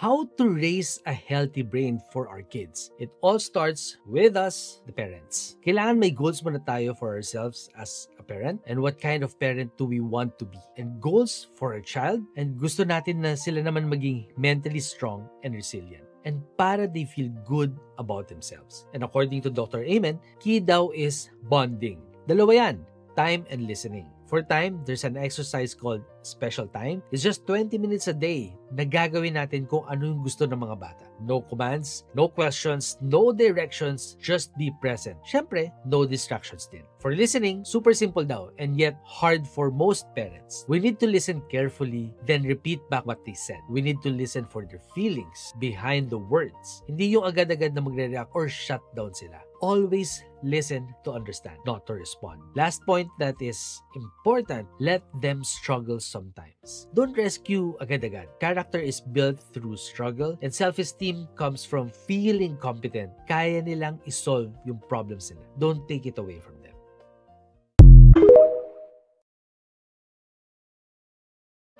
How to raise a healthy brain for our kids. It all starts with us, the parents. Kailangan may goals muna tayo for ourselves as a parent, and what kind of parent do we want to be. And goals for a child, and gusto natin na sila naman maging mentally strong and resilient. And para they feel good about themselves. And according to Dr. Amen, key daw is bonding. Dalawa yan, time and listening. For time, there's an exercise called special time. It's just 20 minutes a day na gagawin natin kung ano yung gusto ng mga bata. No commands, no questions, no directions, just be present. Syempre, no distractions din. For listening, super simple daw and yet hard for most parents. We need to listen carefully, then repeat back what they said. We need to listen for their feelings behind the words. Hindi yung agad-agad na magre-react or shut down sila. Always listen to understand, not to respond. Last point that is important, let them struggle sometimes. Don't rescue agad-agad. Character is built through struggle and self-esteem comes from feeling competent. Kaya nilang isolve yung problems nila. Don't take it away from them.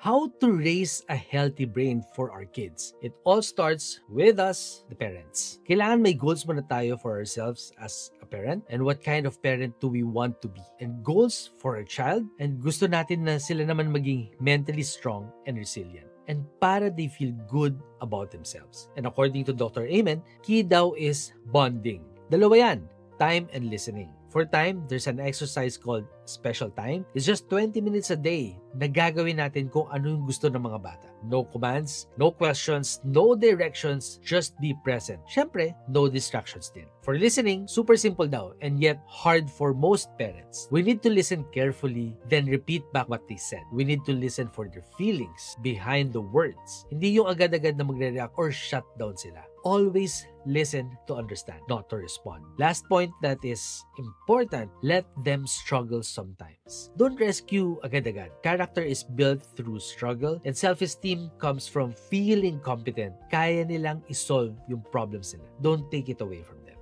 How to raise a healthy brain for our kids. It all starts with us, the parents. Kailangan may goals muna tayo for ourselves as a parent, and what kind of parent do we want to be. And goals for a child, and gusto natin na sila naman maging mentally strong and resilient. And para they feel good about themselves. And according to Dr. Amen, key daw is bonding. Dalawa yan, time and listening. For time, there's an exercise called special time. It's just 20 minutes a day na gagawin natin kung ano yung gusto ng mga bata. No commands, no questions, no directions, just be present. Syempre, no distractions din. For listening, super simple daw and yet hard for most parents. We need to listen carefully, then repeat back what they said. We need to listen for their feelings behind the words. Hindi yung agad-agad na magre-react or shut down sila. Always listen to understand, not to respond. Last point that is important, let them struggle sometimes. Don't rescue agad-agad. Character is built through struggle and self-esteem comes from feeling competent. Kaya nilang isolve yung problems nila. Don't take it away from them.